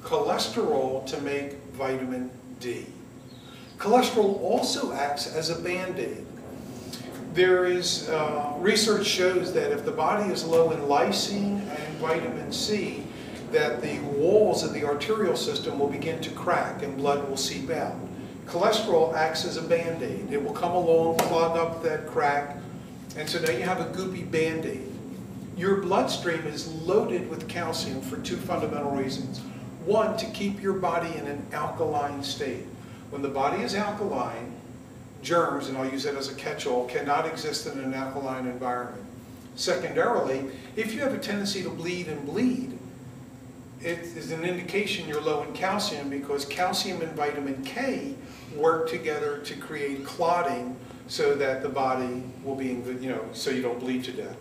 cholesterol to make vitamin D. Cholesterol also acts as a Band-Aid. There is, research shows that if the body is low in lysine and vitamin C, that the walls of the arterial system will begin to crack and blood will seep out. Cholesterol acts as a Band-Aid. It will come along, clog up that crack, and so now you have a goopy Band-Aid. Your bloodstream is loaded with calcium for two fundamental reasons. One, to keep your body in an alkaline state. When the body is alkaline, germs, and I'll use that as a catch-all, cannot exist in an alkaline environment. Secondarily, if you have a tendency to bleed and bleed, it is an indication you're low in calcium, because calcium and vitamin K work together to create clotting so that the body will be in good, so you don't bleed to death.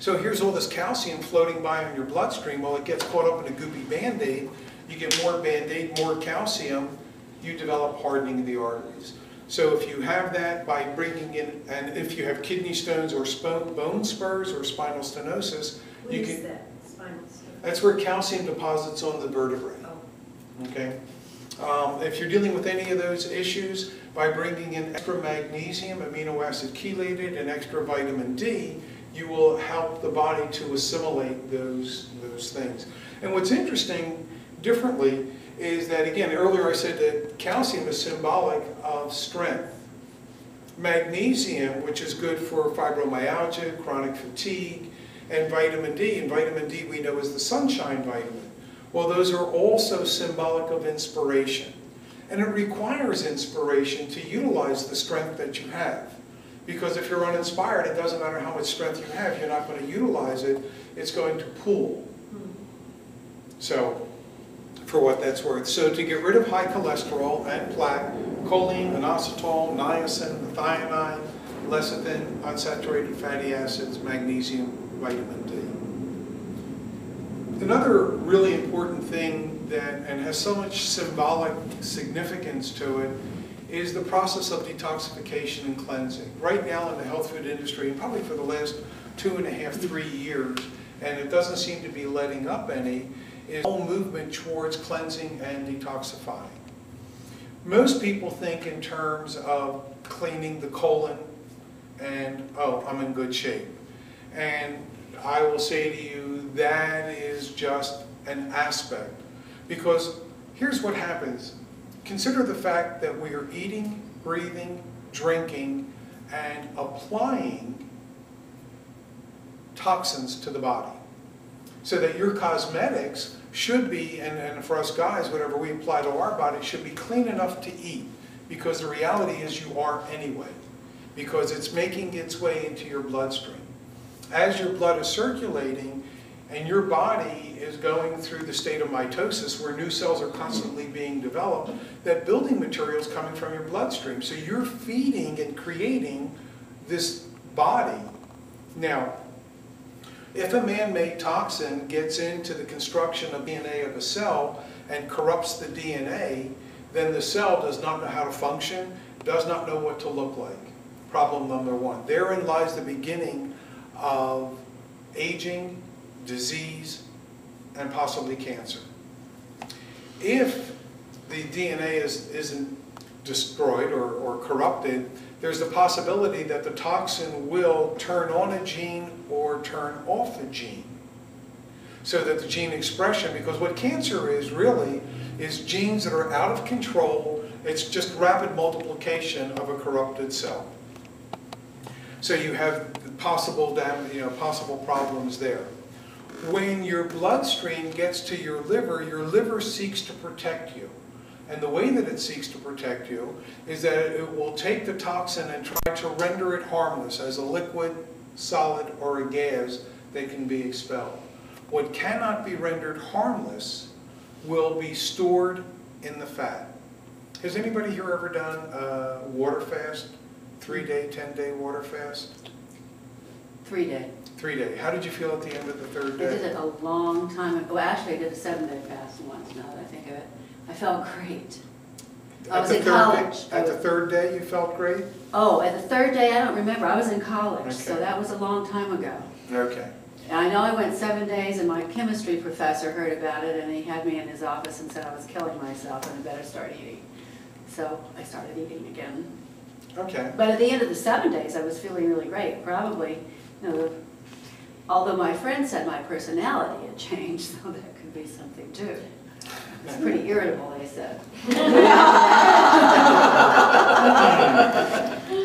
So here's all this calcium floating by in your bloodstream. Well, it gets caught up in a goopy Band-Aid. You get more Band-Aid, more calcium, you develop hardening of the arteries. So if you have that by bringing in, and if you have kidney stones or bone spurs or spinal stenosis, you can... That? Spinal stenosis? That's where calcium deposits on the vertebrae. Oh. Okay? If you're dealing with any of those issues, by bringing in extra magnesium, amino acid chelated, and extra vitamin D, you will help the body to assimilate those things. And what's interesting differently is that, again, earlier I said that calcium is symbolic of strength. Magnesium, which is good for fibromyalgia, chronic fatigue, and vitamin D we know is the sunshine vitamin. Well, those are also symbolic of inspiration. And it requires inspiration to utilize the strength that you have. Because if you're uninspired, it doesn't matter how much strength you have, you're not going to utilize it, it's going to pool. So, for what that's worth. So to get rid of high cholesterol and plaque, choline, inositol, niacin, methionine, lecithin, unsaturated fatty acids, magnesium, vitamin D. Another really important thing that, and has so much symbolic significance to it, is the process of detoxification and cleansing. Right now in the health food industry, and probably for the last 2.5, 3 years, and it doesn't seem to be letting up any, is a whole movement towards cleansing and detoxifying. Most people think in terms of cleaning the colon and, oh, I'm in good shape. And I will say to you, that is just an aspect. Because here's what happens. Consider the fact that we are eating, breathing, drinking, and applying toxins to the body. So that your cosmetics should be, and for us guys, whatever we apply to our body should be clean enough to eat. Because the reality is you are anyway. Because it's making its way into your bloodstream. As your blood is circulating and your body is going through the state of mitosis where new cells are constantly being developed, that building material is coming from your bloodstream. So you're feeding and creating this body. Now, if a man-made toxin gets into the construction of DNA of a cell and corrupts the DNA, then the cell does not know how to function, does not know what to look like. Problem number one. Therein lies the beginning of aging, disease, and possibly cancer. If the DNA isn't destroyed or corrupted, there's the possibility that the toxin will turn on a gene or turn off a gene. So that the gene expression, because what cancer is really, is genes that are out of control. It's just rapid multiplication of a corrupted cell. So you have possible damage, possible problems there. When your bloodstream gets to your liver seeks to protect you. And the way that it seeks to protect you is that it will take the toxin and try to render it harmless as a liquid, solid, or a gas that can be expelled. What cannot be rendered harmless will be stored in the fat. Has anybody here ever done a water fast? 3-day, 10-day water fast? 3-day. 3-day. How did you feel at the end of the third day? I did it a long time ago. Well, actually, I did a 7-day fast once, now that I think of it. I felt great. I was in college. At the third day you felt great? Oh, at the third day, I don't remember. I was in college, okay. so that was a long time ago. Okay. And I know I went 7 days, and my chemistry professor heard about it, and he had me in his office and said I was killing myself and I better start eating. So I started eating again. Okay. But at the end of the 7 days, I was feeling really great. Probably, although my friend said my personality had changed, so that could be something too. It's pretty irritable, they said.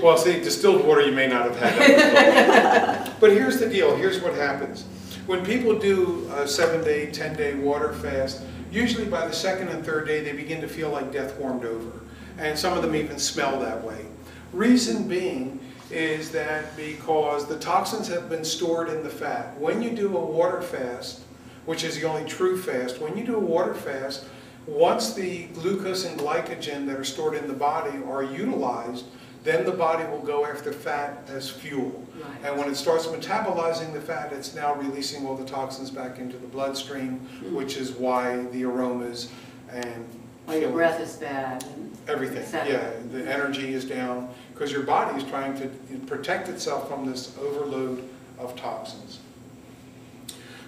Well, see, distilled water you may not have had. But here's the deal. Here's what happens. When people do a 7-day, 10-day water fast, usually by the second and third day they begin to feel like death warmed over. And some of them even smell that way. Reason being is that because the toxins have been stored in the fat. When you do a water fast, which is the only true fast, when you do a water fast, once the glucose and glycogen that are stored in the body are utilized, then the body will go after fat as fuel. Right. And when it starts metabolizing the fat, it's now releasing all the toxins back into the bloodstream, which is why the aromas and your breath is bad. And everything, yeah, the energy is down, because your body is trying to protect itself from this overload of toxins.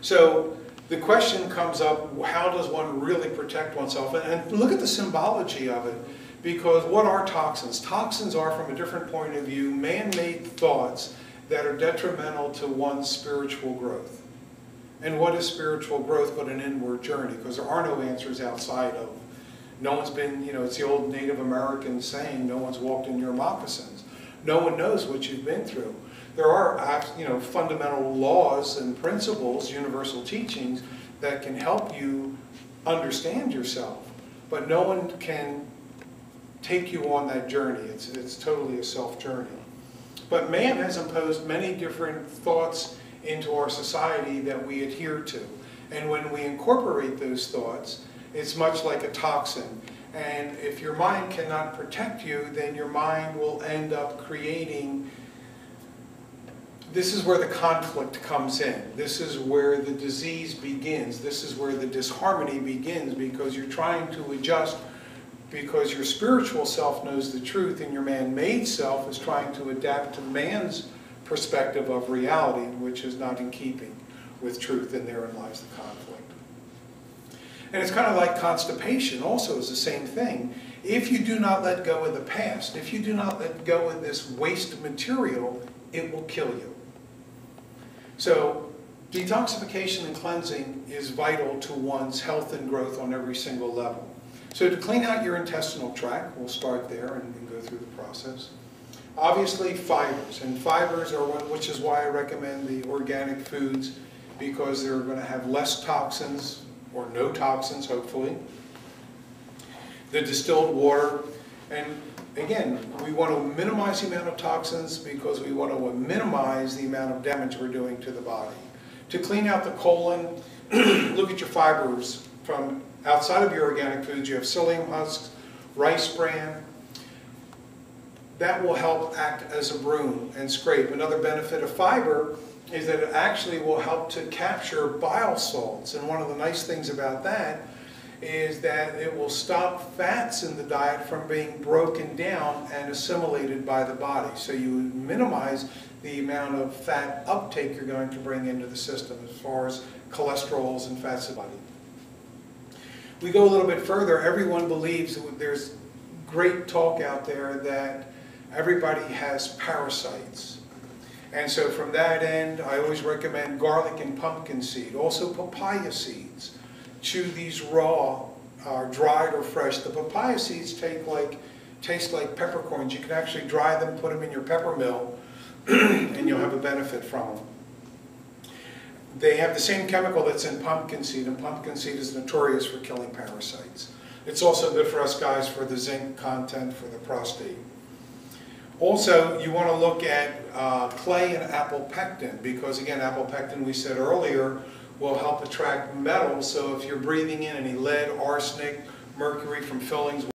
So the question comes up, how does one really protect oneself? And look at the symbology of it, because what are toxins? Toxins are, from a different point of view, man-made thoughts that are detrimental to one's spiritual growth. And what is spiritual growth but an inward journey? Because there are no answers outside of. No one's been, it's the old Native American saying, no one's walked in your moccasins. No one knows what you've been through. There are, fundamental laws and principles, universal teachings, that can help you understand yourself. But no one can take you on that journey. It's totally a self-journey. But man has imposed many different thoughts into our society that we adhere to. And when we incorporate those thoughts, it's much like a toxin. And if your mind cannot protect you, then your mind will end up creating. This is where the conflict comes in. This is where the disease begins. This is where the disharmony begins, because you're trying to adjust, because your spiritual self knows the truth and your man-made self is trying to adapt to man's perspective of reality, which is not in keeping with truth, and therein lies the conflict. And it's kind of like constipation also is the same thing. If you do not let go of the past, if you do not let go of this waste material, it will kill you. So detoxification and cleansing is vital to one's health and growth on every single level. So to clean out your intestinal tract, we'll start there and go through the process. Obviously fibers, and fibers are which is why I recommend the organic foods, because they're going to have less toxins, or no toxins, hopefully. The distilled water, and again, we want to minimize the amount of toxins because we want to minimize the amount of damage we're doing to the body. To clean out the colon, look at your fibers. From outside of your organic foods, you have psyllium husks, rice bran. That will help act as a broom and scrape. Another benefit of fiber is that it actually will help to capture bile salts. And one of the nice things about that is that it will stop fats in the diet from being broken down and assimilated by the body. So you minimize the amount of fat uptake you're going to bring into the system as far as cholesterols and fats in the body. We go a little bit further. Everyone believes that there's great talk out there that everybody has parasites. And so from that end, I always recommend garlic and pumpkin seed, also papaya seeds. Chew these raw, dried or fresh. The papaya seeds taste like peppercorns. You can actually dry them, put them in your pepper mill, and you'll have a benefit from them. They have the same chemical that's in pumpkin seed, and pumpkin seed is notorious for killing parasites. It's also good for us guys for the zinc content for the prostate. Also, you want to look at clay and apple pectin, because again, apple pectin, we said earlier, will help attract metals. So if you're breathing in any lead, arsenic, mercury from fillings,